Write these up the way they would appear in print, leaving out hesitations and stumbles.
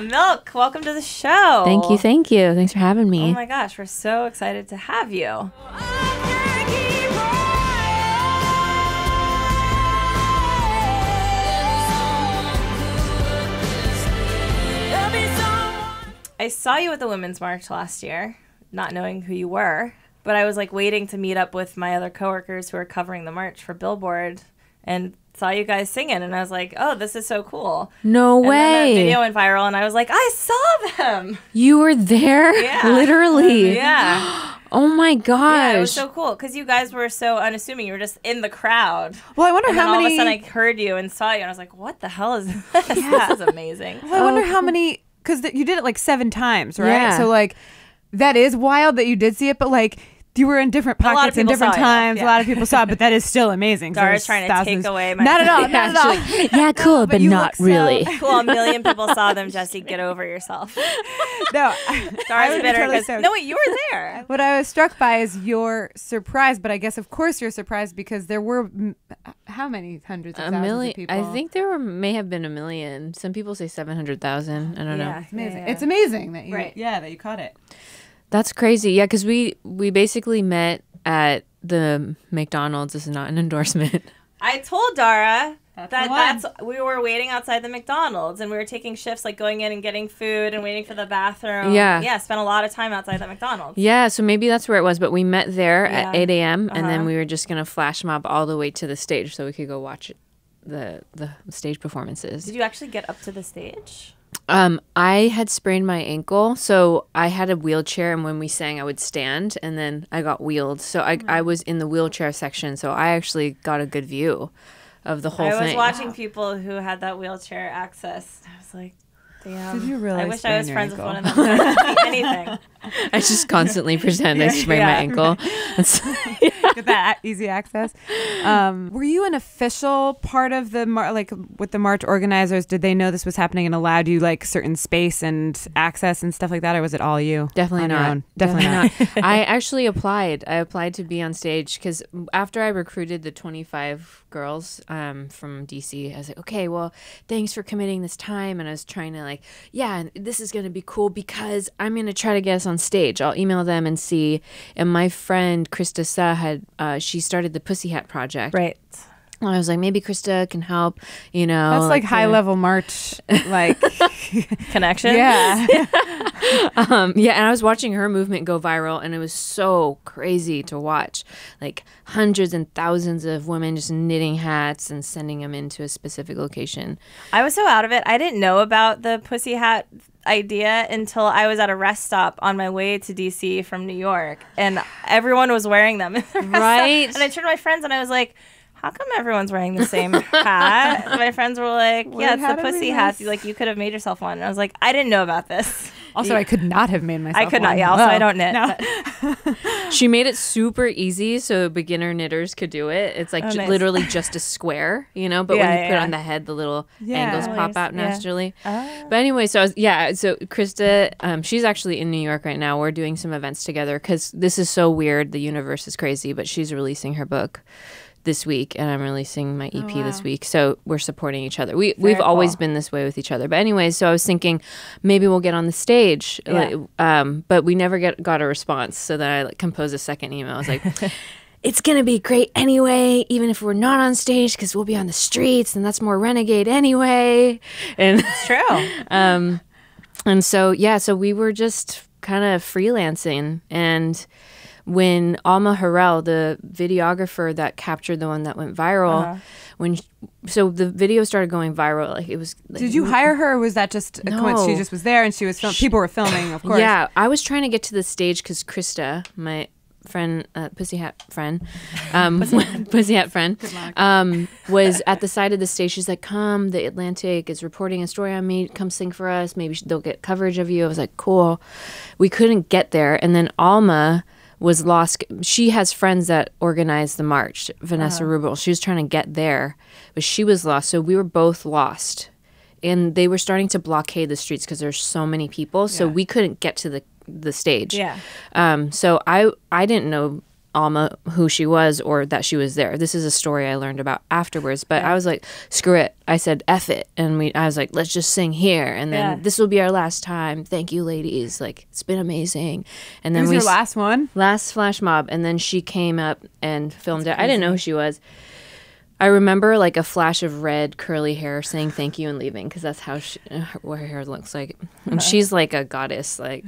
Milk, welcome to the show. Thank you. Thanks for having me. Oh my gosh, we're so excited to have you. I saw you at the Women's March last year, not knowing who you were, but I was like waiting to meet up with my other coworkers who are covering the march for Billboard and saw you guys singing, and I was like, oh, this is so cool. No way. And then that video went viral, and I was like, I saw them. You were there? Yeah. Literally. Yeah. Oh my gosh. Yeah, it was so cool because you guys were so unassuming. You were just in the crowd. Well, I wonder how many. All of a sudden, I heard you and saw you, and I was like, "What the hell is this? Yeah. This is amazing." Well, I wonder how many, because you did it like 7 times, right? Yeah. So like, that is wild that you did see it, but like, you were in different pockets and different times. Yeah. A lot of people saw it, but that is still amazing. Dara's trying to take away my. Not at all. Not at all. Yeah, cool, but you not look really. Cool. A million people saw them. Jesse, get over yourself. No, Dara's bitter totally because no, wait, you were there. What I was struck by is your surprise, but I guess of course you're surprised because there were how many hundreds of thousands of people? I think there may have been 1 million. Some people say 700,000. I don't know. It's amazing. Yeah. It's amazing that you, Right. that you caught it. That's crazy. Yeah, because we basically met at the McDonald's. This is not an endorsement. I told Dara That's we were waiting outside the McDonald's and we were taking shifts, like going in and getting food and waiting for the bathroom. Yeah. Spent a lot of time outside the McDonald's. Yeah, so maybe that's where it was. But we met there at 8 a.m. and then Uh-huh. we were just going to flash mob all the way to the stage so we could go watch the stage performances. Did you actually get up to the stage? I had sprained my ankle, so I had a wheelchair, and when we sang, I would stand, and then I got wheeled. So I was in the wheelchair section, so I actually got a good view of the whole thing. I was watching people who had that wheelchair access. I was like, damn. Did you really I wish I was sprain friends your with one of them. Anything. I just constantly pretend I sprained my ankle. Get that easy access. Were you an official part of the like with the march organizers? Did they know this was happening and allowed you like certain space and access and stuff like that, or was it all you? Definitely on your not. own? Definitely not. I actually applied. I applied to be on stage because after I recruited the 25 girls from DC, I was like, okay, well, thanks for committing this time. And I was trying to like, yeah, this is going to be cool because I'm going to try to get us on stage. I'll email them and see. And my friend Krista Sa had she started the Pussy Hat Project. Right. And I was like, maybe Krista can help, you know. That's like high level march, like Connection? yeah. Yeah, and I was watching her movement go viral, and it was so crazy to watch. Like hundreds and thousands of women just knitting hats and sending them into a specific location. I was so out of it. I didn't know about the Pussy Hat idea until I was at a rest stop on my way to DC from New York, and everyone was wearing them. In the rest Right. stop. And I turned to my friends and I was like, how come everyone's wearing the same hat? And my friends were like, yeah, it's how the did we pussy miss? hat. Like, you could have made yourself one. And I was like, I didn't know about this. Also, I could not have made myself. I could not. one. Yeah. Also, Oh, I don't knit. no. but- She made it super easy so beginner knitters could do it. It's like nice. literally just a square, you know, but Yeah, when you put it yeah. on the head, the little Yeah. angles pop out Yeah. naturally. Oh. But anyway, so so Krista, she's actually in New York right now. We're doing some events together because this is so weird. The universe is crazy, but she's releasing her book this week and I'm releasing my EP this week. So we're supporting each other. We've always been this way with each other. But anyway, so I was thinking maybe we'll get on the stage. Yeah. But we never got a response. So then I composed a second email. I was like, it's going to be great anyway, even if we're not on stage because we'll be on the streets and that's more renegade anyway. And It's true. and so, so we were just kind of freelancing. And when Alma Harrell, the videographer that captured the one that went viral, so the video started going viral, like it was. Like, Did you hire her, or was that just a coincidence? She just was there, and she was people were filming, of course. Yeah, I was trying to get to the stage because Krista, my friend, Pussy Hat friend, Pussy Hat friend, was at the side of the stage. She's like, "Come, the Atlantic is reporting a story on me. Come sing for us. Maybe they'll get coverage of you." I was like, "Cool." We couldn't get there, and then Alma was lost. She has friends that organized the march, Vanessa Rubel. She was trying to get there, but she was lost. So we were both lost. And they were starting to blockade the streets because there's so many people. So we couldn't get to the stage. Yeah. So I didn't know Alma who she was or that she was there. This is a story I learned about afterwards, but I was like, screw it. I said, F it. And I was like, let's just sing here. And then this will be our last time. Thank you, ladies. Like, it's been amazing. And then It was your last one? Last flash mob. And then she came up and filmed it. I didn't know who she was. I remember like a flash of red curly hair saying thank you and leaving because that's how what her hair looks like. And she's like a goddess, like,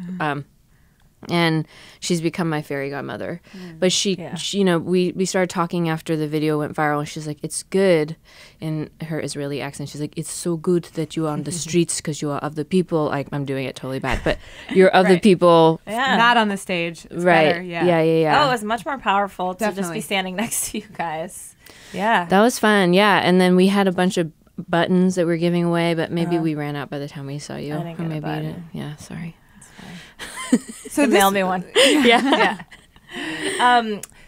and she's become my fairy godmother. But she, you know, we started talking after the video went viral, and she's like, it's good, in her Israeli accent. She's like, it's so good that you are on the streets because you are of the people. Like, I'm doing it totally bad, but you're of the people. Yeah. Not on the stage. It's right. better, yeah. Yeah. Oh, it was much more powerful to just be standing next to you guys. Yeah. That was fun. Yeah. And then we had a bunch of buttons that we're giving away, but maybe we ran out by the time we saw you. I didn't get a maybe button. you didn't. Yeah, sorry. So Mail me one. Yeah.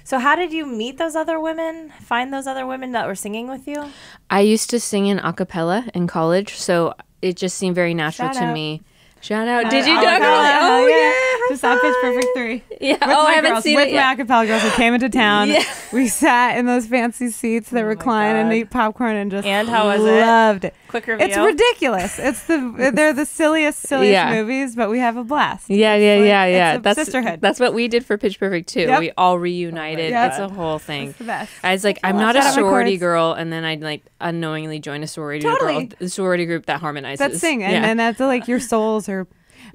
So how did you meet those other women? Find those other women that were singing with you? I used to sing in a cappella in college, so it just seemed very natural Shout to out. me. Shout out. Did you go? Oh, yeah. Just on Pitch Perfect 3. Yeah. With Oh, I my haven't girls, seen with it yet. my acapella girls who came into town. Yeah. We sat in those fancy seats that recline and God. eat popcorn and just And how was it? loved it. Quick review. It's ridiculous. They're the silliest movies, but we have a blast. Yeah. It's a That's sisterhood. That's what we did for Pitch Perfect too. Yep. We all reunited. Yep. It's a whole thing. It's the best. I was like, I'm not a Shout out my sorority chords. girl, and then I'd like unknowingly join a sorority Totally. girl, a sorority group that harmonizes. That's sing, and that's like your souls are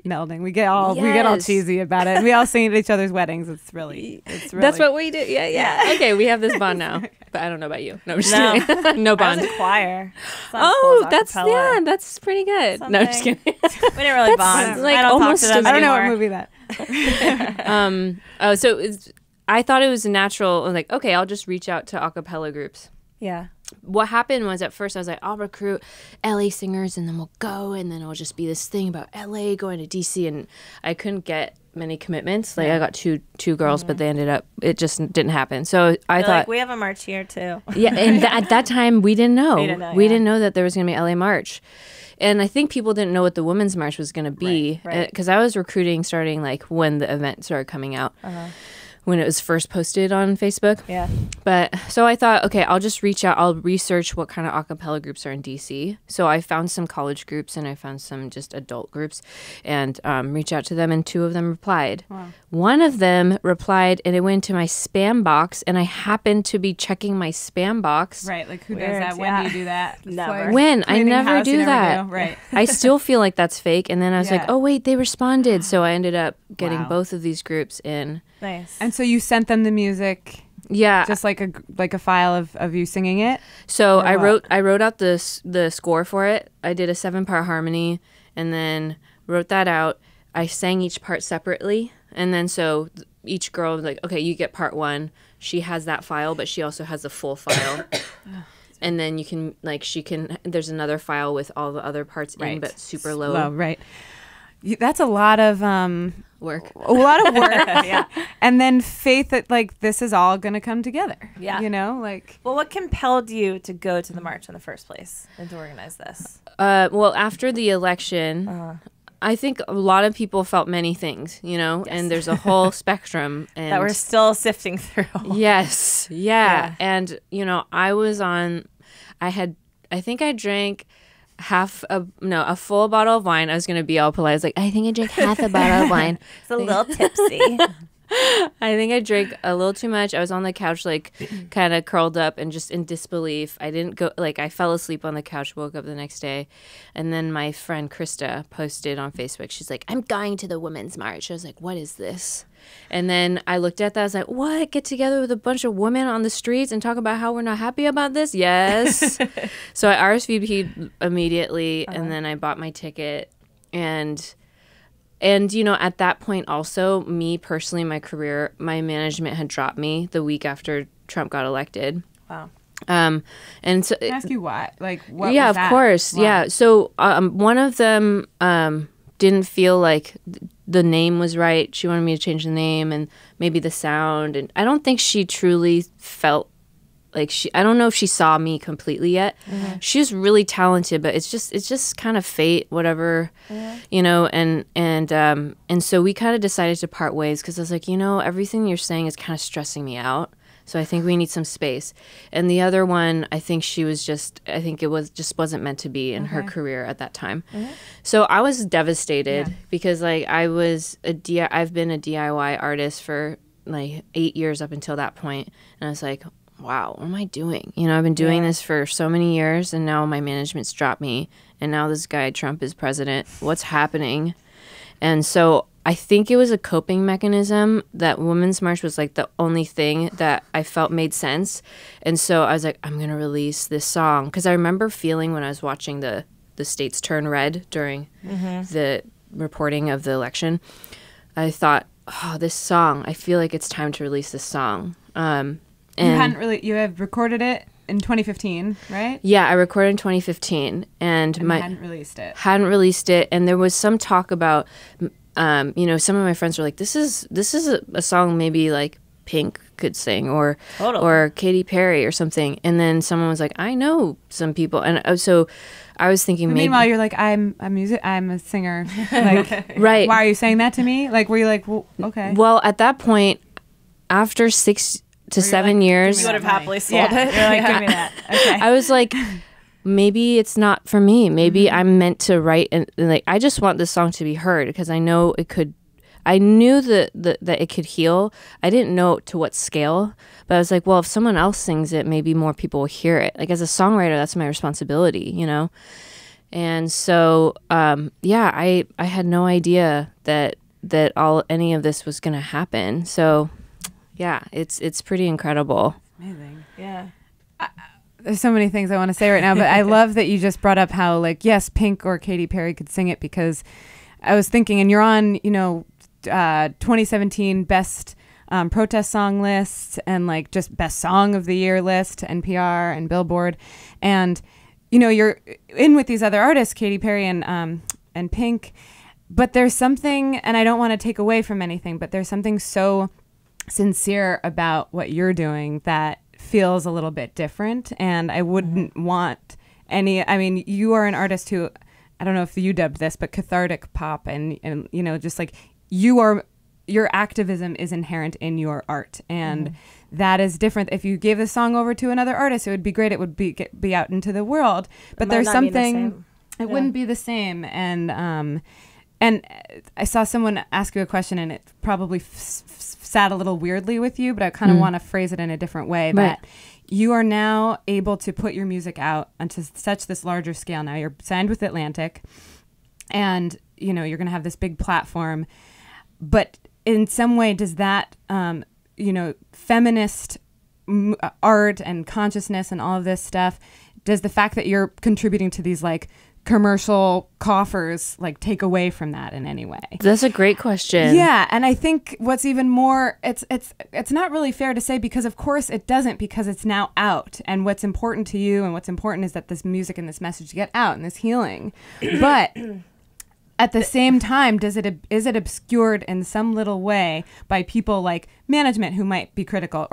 melding. We get all Yes. cheesy about it. We all sing at each other's weddings. It's really That's what we do. Yeah. Okay, we have this bond now, but I don't know about you. No, I'm just kidding. No I bond. was in choir. Oh, that's pretty good. No, I'm just Something. kidding. We didn't really bond. like I don't almost talk to them I don't know anymore. what movie that. So I thought it was natural. Like, okay, I'll just reach out to a cappella groups. Yeah. What happened was at first I was like, I'll recruit LA singers and then we'll go, and then it'll just be this thing about LA going to DC, and I couldn't get many commitments. Like I got two girls, but they ended up, it just didn't happen. So I They're thought, like, we have a march here too. yeah, and at that time we didn't know. We didn't know, that there was going to be LA March. And I think people didn't know what the Women's March was going to be, Right. because I was recruiting starting like when the event started coming out. When it was first posted on Facebook. Yeah. But so I thought, okay, I'll just reach out. I'll research what kind of a cappella groups are in DC. So I found some college groups and I found some just adult groups, and reach out to them, and 2 of them replied. Wow. One of them replied and it went to my spam box, and I happened to be checking my spam box. Right, like who does Weird, that? When yeah. do you do that? It's Never. like When? I cleaning never house, do you never that. do. Right. I still feel like that's fake. And then I was like, Yeah. oh, wait, they responded. So I ended up getting Wow. both of these groups in. Nice. And so you sent them the music, Yeah. just like a file of you singing it. So Or I what? wrote out the score for it. I did a 7-part harmony, and then wrote that out. I sang each part separately, and then so each girl was like, okay, you get part 1. She has that file, but she also has the full file. And then you can there's another file with all the other parts in, Right. but super low. Low, right. That's a lot of Work. a lot of work. Yeah. And then faith that like this is all going to come together. Yeah. You know, like Well, what compelled you to go to the march in the first place and to organize this? Well, after the election, I think a lot of people felt many things, and there's a whole spectrum. And That we're still sifting through. Yes. Yeah. And, I think I drank a full bottle of wine. I was going to be all polite. I was like, I think I drank half a bottle of wine. It's a little tipsy. I think I drank a little too much. I was on the couch, like, kind of curled up and just in disbelief. I didn't go, like, I fell asleep on the couch, woke up the next day. And then my friend Krista posted on Facebook. She's like, I'm going to the Women's March. I was like, what is this? And then I looked at that. I was like, what? Get together with a bunch of women on the streets and talk about how we're not happy about this? Yes. So I RSVP'd immediately, and then I bought my ticket. And at that point also, me personally, my career, my management had dropped me the week after Trump got elected. Wow. And so, can I ask you why? Like what yeah, was of that? course. Why? Yeah. So one of them didn't feel like the name was right. She wanted me to change the name and maybe the sound. And I don't think she truly felt like I don't know if she saw me completely yet. Mm-hmm. She's really talented, but it's just kind of fate, whatever, and And so we kind of decided to part ways because I was like, everything you're saying is kind of stressing me out. So I think we need some space. And the other one, I think it wasn't meant to be in her career at that time. So I was devastated because like I've been a DIY artist for like 8 years up until that point. And I was like, wow, what am I doing? I've been doing this for so many years and now my management's dropped me. And now this guy, Trump, is president. What's happening? And so I think it was a coping mechanism that Women's March was like the only thing that I felt made sense. And so I was like, I'm going to release this song. Because I remember feeling when I was watching the states turn red during the reporting of the election, I thought, oh, this song, I feel like it's time to release this song. You have recorded it in 2015, right? Yeah, I recorded in 2015. And hadn't released it. Hadn't released it. And there was some talk about... some of my friends were like, this is a song maybe like Pink could sing or Katy Perry or something. And then someone was like, I know some people. And so I was thinking maybe. Meanwhile, you're like, I'm a singer. Like, right. Why are you saying that to me? Like, were you like, well, okay. Well, at that point, after 6 to 7 years. You would have happily sold it. You're like, give me that. Okay. I was like, maybe it's not for me. Maybe I'm meant to write and like I just want this song to be heard because I know it could. I knew that it could heal. I didn't know to what scale, but I was like, well, if someone else sings it, maybe more people will hear it. Like as a songwriter, that's my responsibility, And so, I had no idea that any of this was going to happen. So, yeah, it's pretty incredible. Amazing. Yeah. There's so many things I want to say right now, but I love that you just brought up how, like, yes, Pink or Katy Perry could sing it because I was thinking, and you're on, 2017 best protest song list and like just best song of the year list, NPR and Billboard, and you're in with these other artists, Katy Perry and Pink, but there's something, and I don't want to take away from anything, but there's something so sincere about what you're doing that feels a little bit different, and I wouldn't want you are an artist who, I don't know if you dubbed this, but cathartic pop, and just like your activism is inherent in your art, and that is different. If you gave the song over to another artist, it would be great. It would be out into the world, but there's something it wouldn't be the same, and I saw someone ask you a question, and it probably sat a little weirdly with you, but I kind of want to phrase it in a different way. That you are now able to put your music out onto such this larger scale. Now you're signed with Atlantic, and you're going to have this big platform. But in some way, does that feminist art and consciousness and all of this stuff, does the fact that you're contributing to these like commercial coffers like take away from that in any way? That's a great question. Yeah, and I think what's even more, it's not really fair to say, because of course it doesn't, because it's now out, and what's important to you and what's important is that this music and this message get out and this healing. But at the same time, is it obscured in some little way by people like management who might be critical,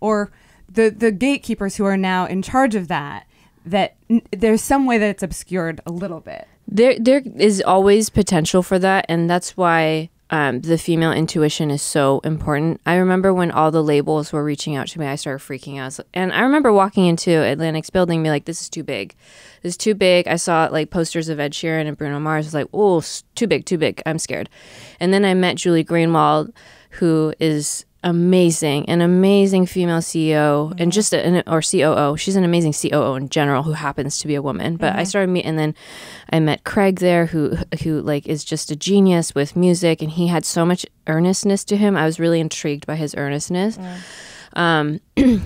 or the gatekeepers who are now in charge of that there's some way that it's obscured a little bit? There is always potential for that, and that's why the female intuition is so important. I remember when all the labels were reaching out to me, I started freaking out. And I remember walking into Atlantic's building and be like, this is too big. This is too big. I saw like posters of Ed Sheeran and Bruno Mars. I was like, oh, too big. I'm scared. And then I met Julie Greenwald, who is amazing, an amazing female CEO and just or COO. She's an amazing COO in general, who happens to be a woman. But I started and then I met Craig there, who like is just a genius with music, and he had so much earnestness to him. I was really intrigued by his earnestness.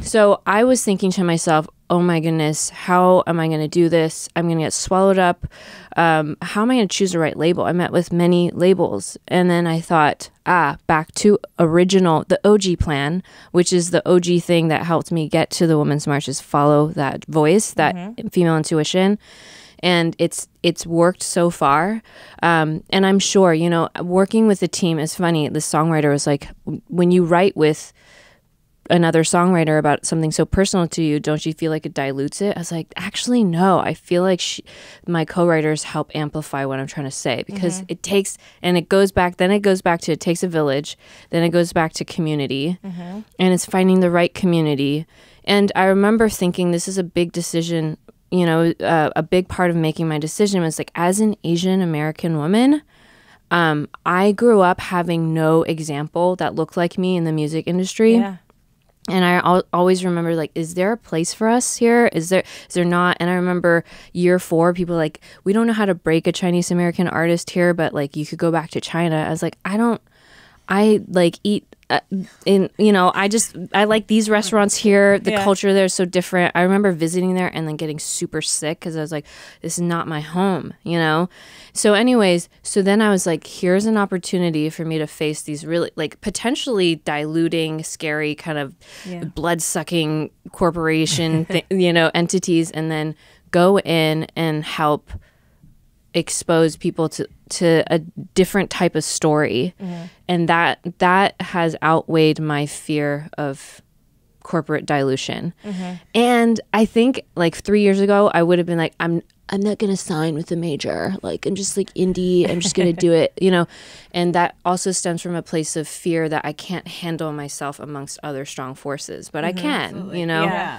So I was thinking to myself, oh my goodness, how am I going to do this? I'm going to get swallowed up. How am I going to choose the right label? I met with many labels, and then I thought, back to the OG plan, which is the OG thing that helped me get to the Women's March, is follow that voice, that female intuition. And it's worked so far. And I'm sure, working with the team is funny. The songwriter was like, when you write with another songwriter about something so personal to you, don't you feel like it dilutes it? I was like, actually, no. I feel like my co-writers help amplify what I'm trying to say, because it takes, and it goes back to, it takes a village, then it goes back to community, and it's finding the right community. And I remember thinking, this is a big decision, you know, a big part of making my decision was like, as an Asian American woman, I grew up having no example that looked like me in the music industry. Yeah. And I always remember, like, is there a place for us here? Is there not? And I remember year 4, people like, we don't know how to break a Chinese American artist here, but like, you could go back to China. I was like, I like eat in, you know, I like these restaurants here. The culture there is so different. I remember visiting there and then getting super sick because I was like, this is not my home, you know? So anyways, so then I was like, here's an opportunity for me to face these really like potentially diluting, scary kind of blood-sucking corporation, you know, entities, and then go in and help expose people to a different type of story. And that has outweighed my fear of corporate dilution. And I think like 3 years ago I would have been like, I'm not gonna sign with a major, like I'm just like indie, I'm just gonna do it, you know. And that also stems from a place of fear that I can't handle myself amongst other strong forces, but I can. Absolutely. You know.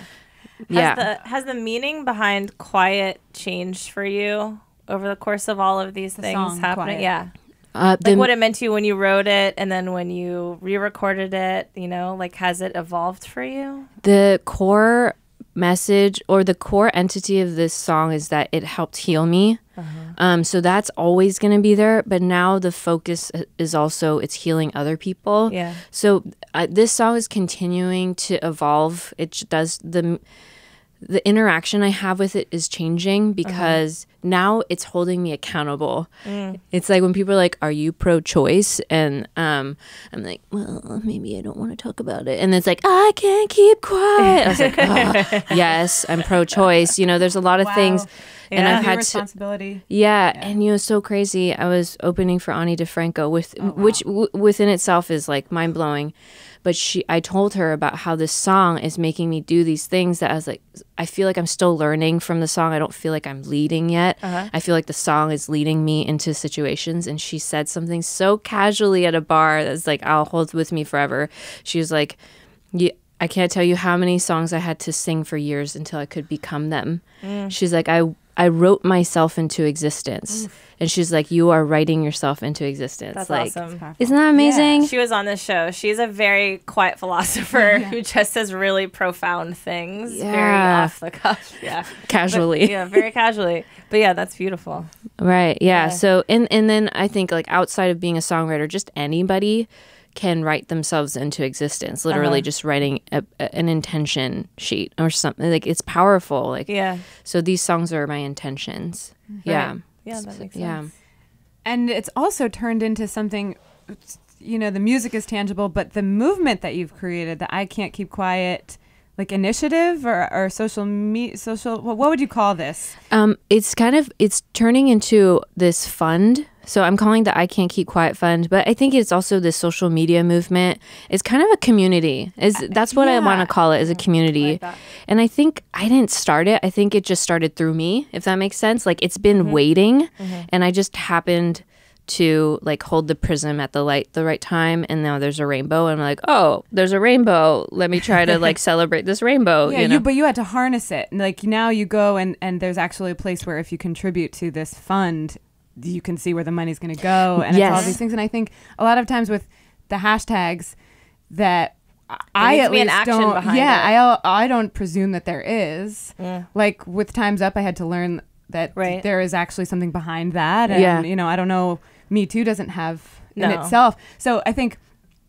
Has the meaning behind Quiet changed for you over the course of all of these things happening? Quiet. Like what it meant to you when you wrote it, and then when you re-recorded it, you know, like has it evolved for you? The core message or the core entity of this song is that it helped heal me. So that's always going to be there. But now the focus is also it's healing other people. Yeah. So this song is continuing to evolve. It does the interaction I have with it is changing because now it's holding me accountable. It's like when people are like, are you pro-choice? And I'm like, well, maybe I don't want to talk about it. And it's like, I can't keep quiet. I was like, oh, yes, I'm pro-choice. You know, there's a lot of things. And I've had responsibility. And you know, so crazy. I was opening for Ani DeFranco, which within itself is like mind-blowing. But I told her about how this song is making me do these things that I was like, I feel like I'm still learning from the song. I don't feel like I'm leading yet. I feel like the song is leading me into situations. And she said something so casually at a bar that's like, I'll hold with me forever. She was like, I can't tell you how many songs I had to sing for years until I could become them. She's like, I wrote myself into existence. And she's like, you are writing yourself into existence. That's like, awesome. Isn't that amazing? Yeah. She was on this show. She's a very quiet philosopher who just says really profound things. Very off the cuff. Casually. Very casually. But yeah, that's beautiful. Right. Yeah. So, and then I think like outside of being a songwriter, just anybody can write themselves into existence, literally just writing an intention sheet or something. Like it's powerful. Like, so these songs are my intentions. Right. Yeah, that makes sense. And it's also turned into something, you know, the music is tangible, but the movement that you've created, the I Can't Keep Quiet, like initiative or social, what would you call this? It's turning into this fund. So I'm calling the I Can't Keep Quiet Fund, but I think it's also this social media movement. It's kind of a community. That's what I want to call it, as a community. Like and I think I didn't start it. I think it just started through me, if that makes sense. Like it's been waiting, and I just happened to like hold the prism at the right time, and now there's a rainbow, and I'm like, oh, there's a rainbow. Let me try to like celebrate this rainbow. Yeah, you know? But you had to harness it. Like now you go and there's actually a place where if you contribute to this fund, you can see where the money's going to go, and it's all these things. And I think a lot of times with the hashtags that I at least don't. I don't presume that there is. Like with Time's Up, I had to learn that there is actually something behind that, and you know, I don't know. Me Too doesn't have in itself. So I think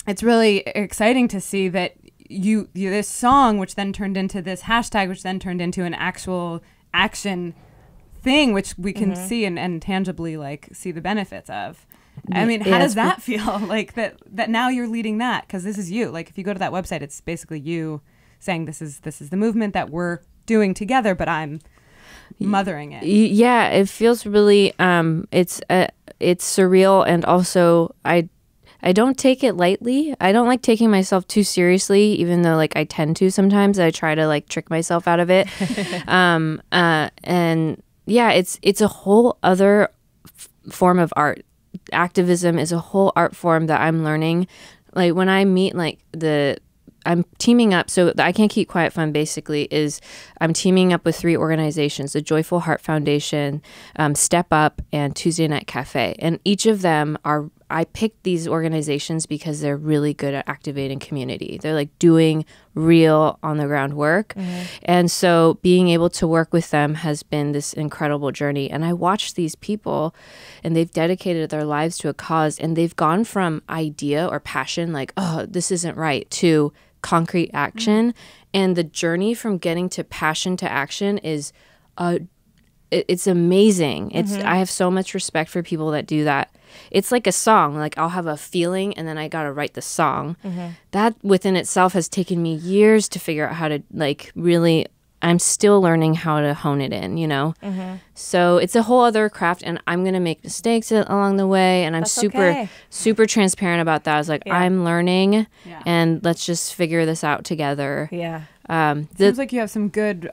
it's really exciting to see that you this song, which then turned into this hashtag, which then turned into an actual action thing, which we can see and tangibly like see the benefits of. I mean, how does that feel? Like that now you're leading that, because this is you. Like if you go to that website, it's basically you saying this is the movement that we're doing together, but I'm mothering it. Yeah, it feels really it's surreal, and also I don't take it lightly. I don't like taking myself too seriously, even though like I tend to sometimes. I try to like trick myself out of it. And yeah, it's a whole other form of art. Activism is a whole art form that I'm learning. Like when I meet like I'm teaming up. So the I Can't Keep Quiet Fund basically is I'm teaming up with 3 organizations, the Joyful Heart Foundation, Step Up, and Tuesday Night Cafe. And each of them I picked these organizations because they're really good at activating community. They're like doing real on the ground work. And so being able to work with them has been this incredible journey. And I watched these people and they've dedicated their lives to a cause, and they've gone from idea or passion, like, oh, this isn't right, to concrete action. And the journey from getting to passion to action is it's amazing. I have so much respect for people that do that. It's like a song. Like I'll have a feeling and then I got to write the song. That within itself has taken me years to figure out how to like really, I'm still learning how to hone it in, you know? So it's a whole other craft, and I'm going to make mistakes along the way. And I'm super transparent about that. I was like, I'm learning and let's just figure this out together. Seems like you have some good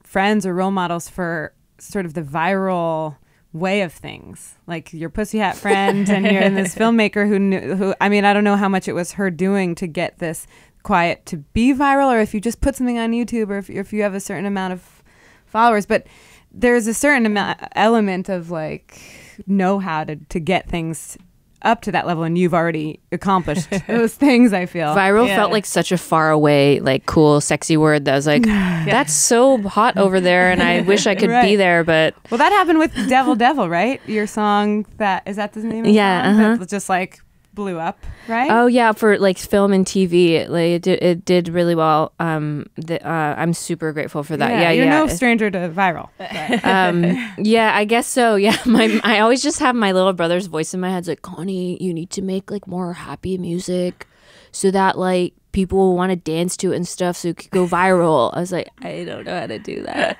friends or role models for sort of the viral way of things, like your Pussy Hat friend and you're this filmmaker who I mean, I don't know how much it was her doing to get this quiet to be viral, or if you just put something on YouTube, or if you have a certain amount of followers, but there's a certain element of like know how to get things up to that level, and you've already accomplished those things. I feel viral felt like such a far away, like cool, sexy word that was like, that's so hot over there, and I wish I could be there. But well, that happened with Devil, right? Your song, is that the name of the song? That just like blew up, right? Oh yeah, for like film and TV, like it did really well. I'm super grateful for that. You're no stranger to viral. Yeah, I guess so. Yeah, I always just have my little brother's voice in my head. It's like, Connie, you need to make like more happy music, so that like people will want to dance to it and stuff, so it could go viral. I was like, I don't know how to do that.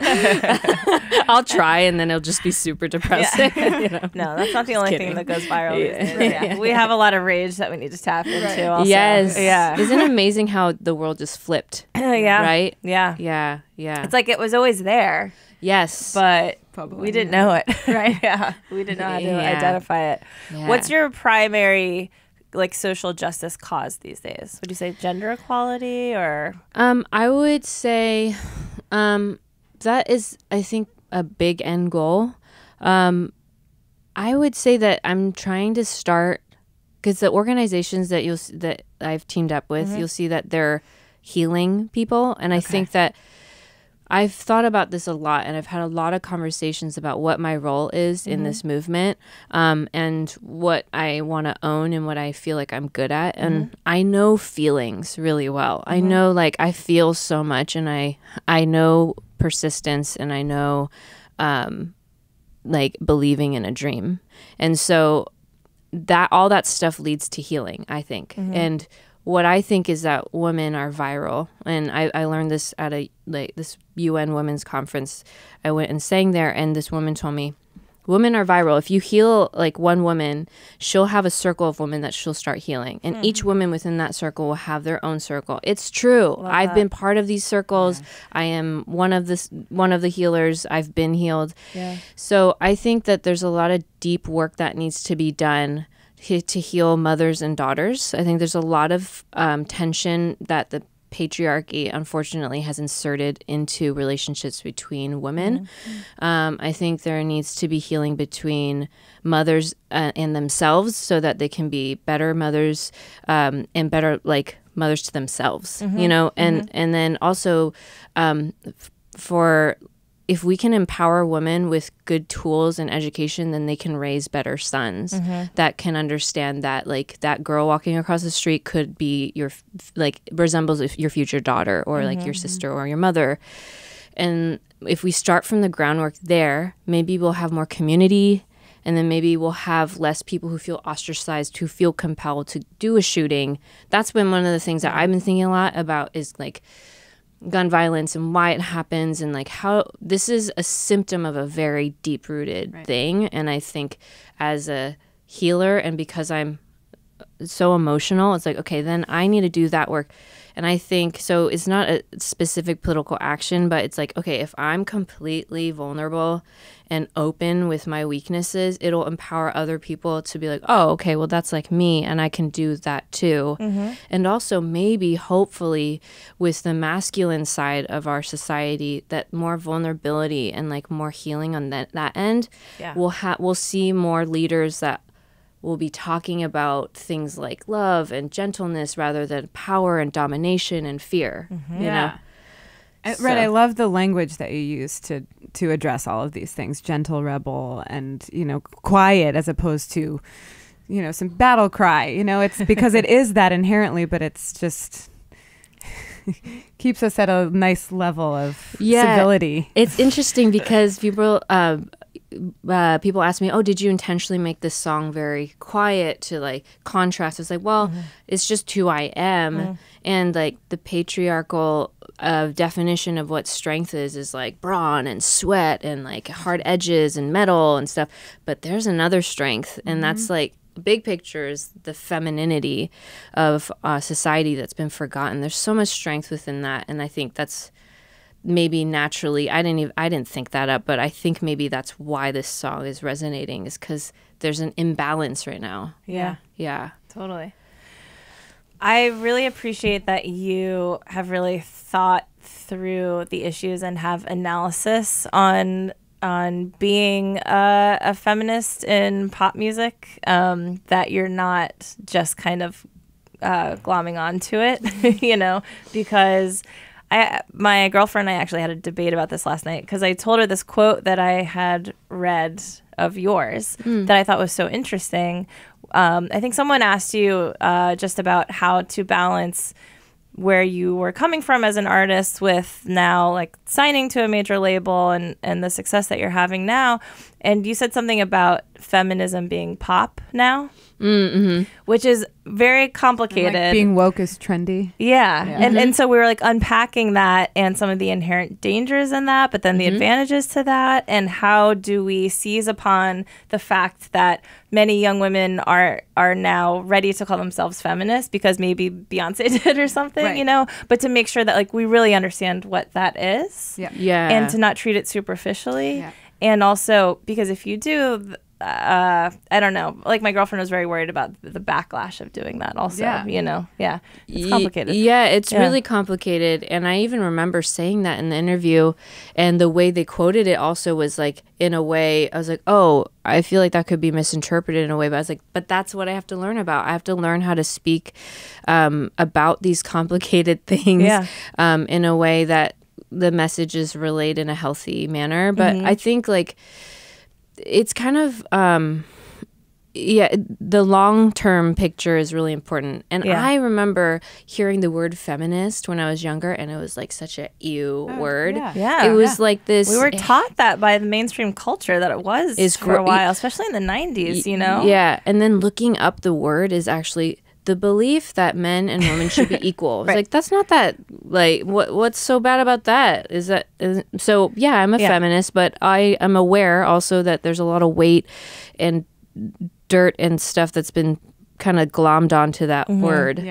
I'll try, and then it'll just be super depressing. You know? No, that's not the only thing that goes viral these days. We have a lot of rage that we need to tap into also. Yes. Yeah. Isn't it amazing how the world just flipped? Right? Yeah. Yeah. It's like it was always there. Yes. But we didn't know it, right? We didn't know how to identify it. What's your primary like social justice cause these days? Would you say gender equality, or I would say that is, I think, a big end goal. I would say that I'm trying to start, because the organizations that I've teamed up with, you'll see that they're healing people, and I think that I've thought about this a lot, and I've had a lot of conversations about what my role is in this movement, and what I want to own and what I feel like I'm good at. And I know feelings really well. I know, like, I feel so much, and I know persistence, and I know like believing in a dream. And so that all that stuff leads to healing, I think. And what I think is that women are viral, and I learned this at this UN Women's Conference. I went and sang there, and this woman told me, women are viral. If you heal like one woman, she'll have a circle of women that she'll start healing, and each woman within that circle will have their own circle. It's true. I've been part of these circles. I am one of the healers. I've been healed. So I think that there's a lot of deep work that needs to be done to heal mothers and daughters. I think there's a lot of tension that the patriarchy unfortunately has inserted into relationships between women. I think there needs to be healing between mothers and themselves, so that they can be better mothers, and better like mothers to themselves, you know, and then also for if we can empower women with good tools and education, then they can raise better sons that can understand that, like, that girl walking across the street could be resembles your future daughter, or like your sister or your mother. And if we start from the groundwork there, maybe we'll have more community, and then maybe we'll have less people who feel ostracized, who feel compelled to do a shooting. That's been one of the things that I've been thinking a lot about, is like gun violence and why it happens, and like how this is a symptom of a very deep-rooted thing. And I think as a healer, and because I'm so emotional. It's like, okay, then I need to do that work. And I think, so it's not a specific political action, but it's like, okay, if I'm completely vulnerable and open with my weaknesses, it'll empower other people to be like, oh, okay, well, that's like me, and I can do that too. And also maybe, hopefully, with the masculine side of our society, that more vulnerability and like more healing on that end, we'll see more leaders that will be talking about things like love and gentleness rather than power and domination and fear. You know? Right, I love the language that you use to address all of these things: gentle rebel, and quiet, as opposed to some battle cry. It's because it is that inherently, but it's just keeps us at a nice level of civility. It's interesting because people ask me, oh, did you intentionally make this song very quiet to like contrast? It's like, well, it's just who I am. And like the patriarchal definition of what strength is like brawn and sweat and like hard edges and metal and stuff. But there's another strength, and that's like big picture is the femininity of society that's been forgotten. There's so much strength within that, and I think that's maybe naturally, I didn't think that up, but I think maybe that's why this song is resonating, is because there's an imbalance right now. Yeah, totally. I really appreciate that you have really thought through the issues and have analysis on being a feminist in pop music, that you're not just kind of glomming onto it, because my girlfriend and I actually had a debate about this last night, because I told her this quote that I had read of yours that I thought was so interesting. I think someone asked you just about how to balance where you were coming from as an artist with now like signing to a major label and the success that you're having now. And you said something about feminism being pop now, which is very complicated. And like being woke is trendy. Yeah. And so we were like unpacking that and some of the inherent dangers in that, but then the advantages to that, and how do we seize upon the fact that many young women are now ready to call themselves feminists because maybe Beyonce did or something, but to make sure that like we really understand what that is. And to not treat it superficially. And also, because if you do, I don't know, like my girlfriend was very worried about the backlash of doing that also, it's complicated. It's really complicated. And I even remember saying that in the interview, and the way they quoted it also was like, in a way, I was like, oh, I feel like that could be misinterpreted in a way, but I was like, but that's what I have to learn about. I have to learn how to speak about these complicated things in a way that the messages relate in a healthy manner. But I think like it's kind of the long-term picture is really important. And I remember hearing the word feminist when I was younger, and it was like such a ew word. It was like this. We were taught that by the mainstream culture that it was for a while, especially in the 90s, Yeah, and then looking up the word is actually the belief that men and women should be equal. It's like, that's not that, like, what's so bad about that? So yeah, I'm a feminist, but I am aware also that there's a lot of weight and dirt and stuff that's been kind of glommed onto that word.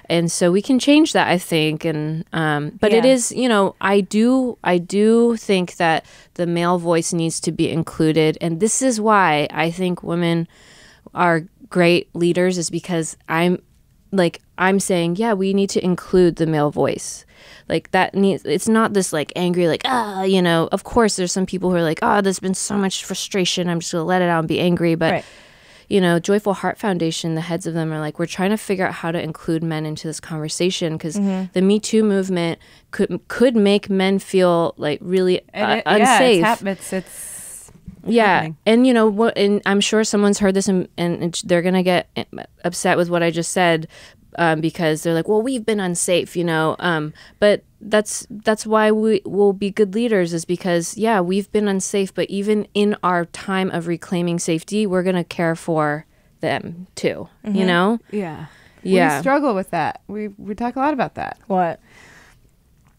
And so we can change that, I think. And but it is, I do think that the male voice needs to be included. And this is why I think women are great leaders, is because I'm saying, we need to include the male voice. Like that needs, it's not this like angry, like, of course there's some people who are like, there's been so much frustration, I'm just gonna let it out and be angry. But Joyful Heart Foundation, the heads of them are like, we're trying to figure out how to include men into this conversation, because the Me Too movement could make men feel like really unsafe. Happening. And what? And I'm sure someone's heard this, and they're gonna get upset with what I just said, because they're like, "Well, we've been unsafe," But that's why we will be good leaders, is because we've been unsafe, but even in our time of reclaiming safety, we're gonna care for them too. We struggle with that. We talk a lot about that. What?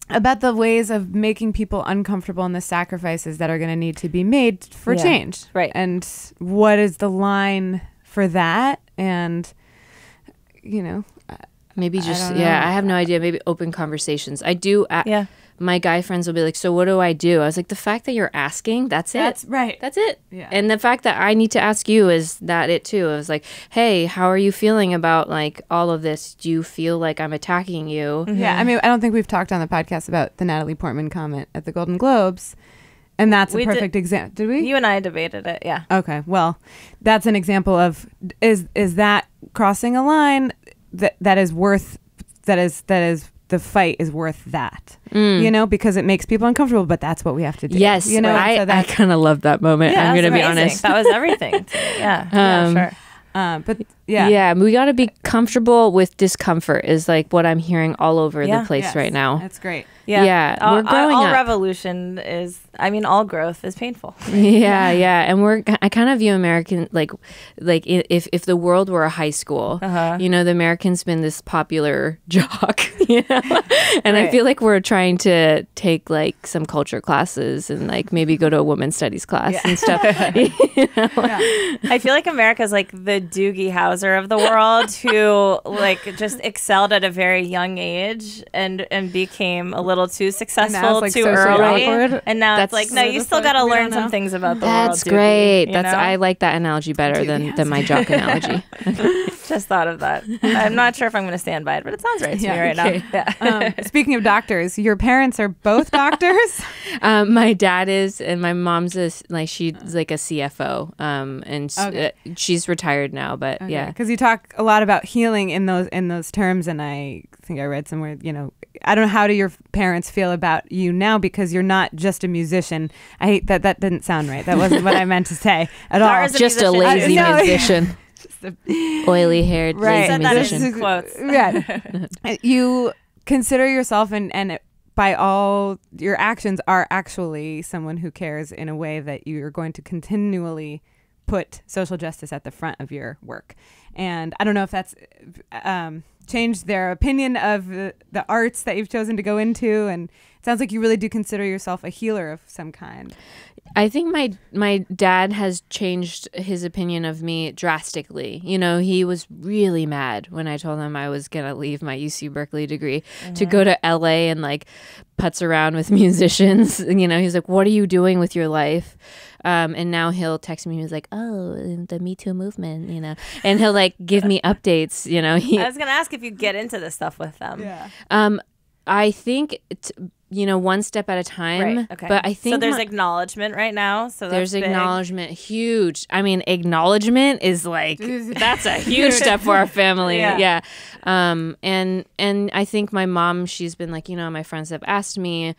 About the ways of making people uncomfortable and the sacrifices that are going to need to be made for change. Right. And what is the line for that? And you know, maybe just, don't know. I have no idea. Maybe open conversations. I do. My guy friends will be like, so what do I do? I was like, the fact that you're asking, that's it. That's right. That's it. Yeah. And the fact that I need to ask you, is that it too? I was like, hey, how are you feeling about like all of this? Do you feel like I'm attacking you? Yeah. I mean, I don't think we've talked on the podcast about the Natalie Portman comment at the Golden Globes. And that's a perfect example. Did we? You and I debated it. Yeah. Okay. Well, that's an example of, is that crossing a line that is worth, that is the fight is worth that, you know, because it makes people uncomfortable, but that's what we have to do. Yes, you know, I kind of love that moment. Yeah, I'm going to be amazing. honest. That was everything. Yeah, sure. But yeah, we got to be comfortable with discomfort is like what I'm hearing all over the place right now. That's great. Yeah, we're growing all up. Revolution is, I mean, all growth is painful. Yeah, and I kind of view American like if the world were a high school, you know, the American's been this popular jock, you know, and I feel like we're trying to take like some culture classes and like maybe go to a women's studies class and stuff. You know? I feel like America's like the Doogie Howser of the world, who like just excelled at a very young age and became a little too successful like too socially early, awkward. and now it's like, no, you still got to learn some things about the world. That's great. Doogie, I like that analogy better than my jock analogy. Just thought of that. I'm not sure if I'm going to stand by it, but it sounds right to me right now. Yeah. Speaking of doctors, your parents are both doctors? My dad is, and my mom's she's like a CFO, and she's retired now. But yeah, because you talk a lot about healing in those terms, and I think I read somewhere, you know, I don't know, how do your parents feel about you now, because you're not just a musician. I hate that didn't sound right. That wasn't what I meant to say at all. Just a lazy musician. Oily haired lazy musician. Quotes. Yeah. You consider yourself and by all your actions are actually someone who cares in a way that you're going to continually put social justice at the front of your work. And I don't know if that's changed their opinion of the arts that you've chosen to go into, and it sounds like you really do consider yourself a healer of some kind. I think my dad has changed his opinion of me drastically. You know, he was really mad when I told him I was going to leave my UC Berkeley degree to go to LA and like putz around with musicians. You know, he's like, what are you doing with your life? And now he'll text me. He's like, oh, the Me Too movement, you know, and he'll like give me updates. You know, I was going to ask if you get into this stuff with them. Yeah. I think one step at a time. Right. Okay. But I think so. There's acknowledgement right now. So there's big. acknowledgement, huge. I mean, acknowledgement is like that's a huge step for our family. Yeah. And I think my mom, she's been like, you know, my friends have asked me,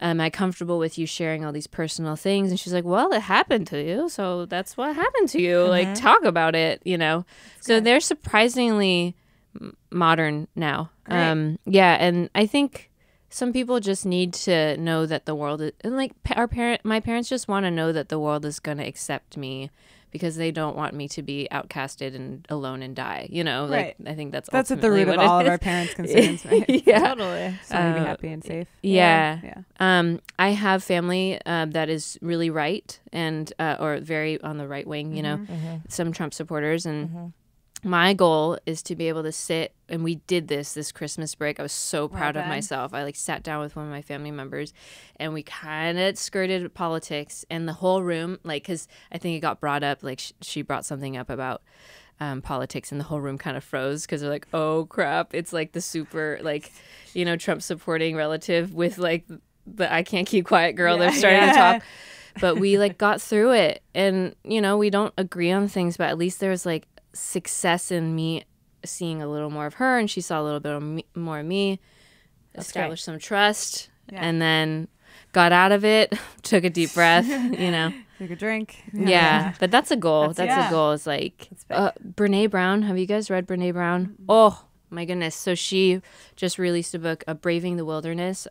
am I comfortable with you sharing all these personal things? And she's like, well, it happened to you, so that's what happened to you. Like, talk about it, you know. So they're surprisingly modern now. Yeah, and I think some people just need to know that the world is, and like my parents just want to know that the world is going to accept me, because they don't want me to be outcasted and alone and die, you know. Like, I think that's at the root of all of our parents' concerns, right? Yeah, totally. So to be happy and safe. Yeah. I have family that is really right and or very on the right wing, you know, some Trump supporters, and my goal is to be able to sit, and we did this Christmas break. I was so proud of myself. I like sat down with one of my family members, and we kind of skirted politics, and the whole room, like, because I think it got brought up, like she brought something up about politics, and the whole room kind of froze, because they're like, oh crap, it's like the super, like, you know, Trump supporting relative with like the I can't keep quiet girl. They're starting to talk. But we like got through it, and you know, we don't agree on things, but at least there's like success in me seeing a little more of her, and she saw a little bit of more of me. Established some trust, and then got out of it, took a deep breath, you know. Take a drink. Yeah. But that's a goal. That's a goal. It's like Brene Brown. Have you guys read Brene Brown? Oh my goodness. So she just released a book, Braving the Wilderness,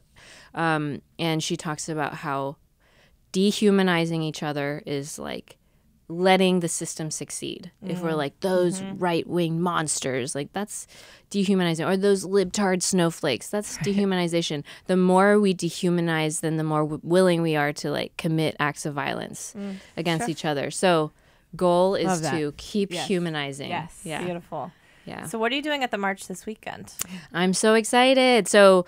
and she talks about how dehumanizing each other is like letting the system succeed. If we're like those right-wing monsters, like that's dehumanizing, or those libtard snowflakes, that's dehumanization. The more we dehumanize, then the more willing we are to like commit acts of violence against each other. So goal is to keep humanizing. Yes. Beautiful. Yeah. So what are you doing at the march this weekend? I'm so excited. So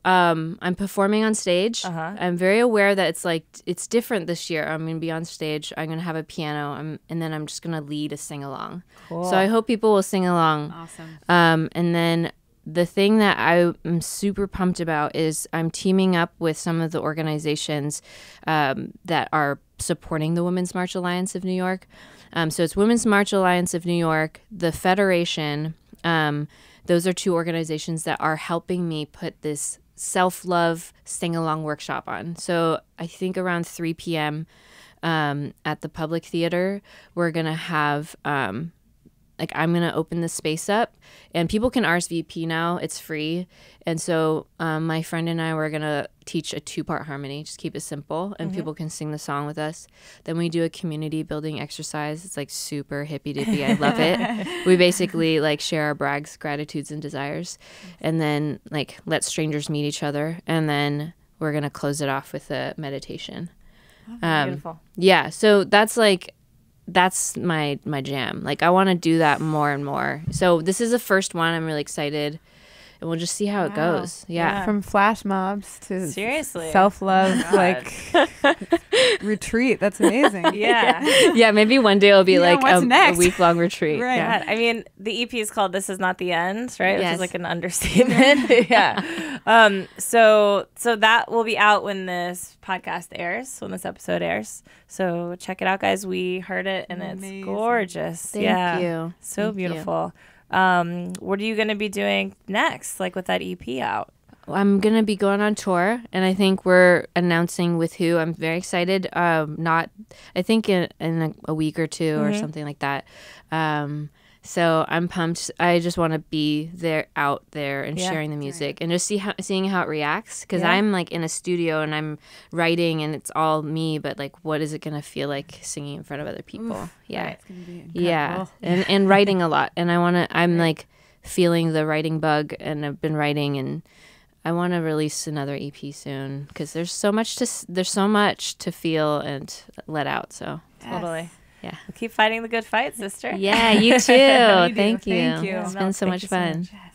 I'm performing on stage. I'm very aware that it's different this year. I'm going to be on stage. I'm going to have a piano, and then I'm just going to lead a sing-along. Cool. So I hope people will sing along. Awesome. And then the thing that I am super pumped about is I'm teaming up with some of the organizations that are supporting the Women's March Alliance of New York. So it's Women's March Alliance of New York, the Federation. Those are two organizations that are helping me put this self-love sing-along workshop on. So I think around 3 p.m. At the Public Theater, we're going to have... I'm going to open the space up, and people can RSVP now. It's free. And so my friend and I were going to teach a 2-part harmony, just keep it simple, and people can sing the song with us. Then we do a community building exercise. It's like super hippy-dippy. I love it. We basically like share our brags, gratitudes, and desires, and then like let strangers meet each other. And then we're going to close it off with a meditation. Beautiful. Yeah. So that's my jam. Like I want to do that more and more. So this is the first one. I'm really excited, and we'll just see how it goes. Yeah. From flash mobs to seriously self-love retreat. That's amazing. Yeah. Maybe one day it'll be like a week-long retreat. Right. Yeah. I mean, the EP is called "This Is Not the End," right? Yes. Which is like an understatement. Yeah. So that will be out when this podcast airs, when this episode airs. So check it out, guys. We heard it, and it's gorgeous. Thank you. So Thank beautiful. What are you going to be doing next, like with that EP out? I'm going to be going on tour, and I think we're announcing with who. I'm very excited. I think in a week or two or something like that. So I'm pumped. I just want to be out there and sharing the music and just seeing how it reacts. Because I'm like in a studio and I'm writing and it's all me, but like, what is it going to feel like singing in front of other people? Oof, yeah. Right. It's gonna be incredible. Yeah. And writing a lot. And I'm like feeling the writing bug, and I've been writing, and I want to release another EP soon because there's so much to feel and let out. So totally. Yeah. We'll keep fighting the good fight, sister. Yeah, you too. Thank you. Thank you. It's been so much fun. Yes.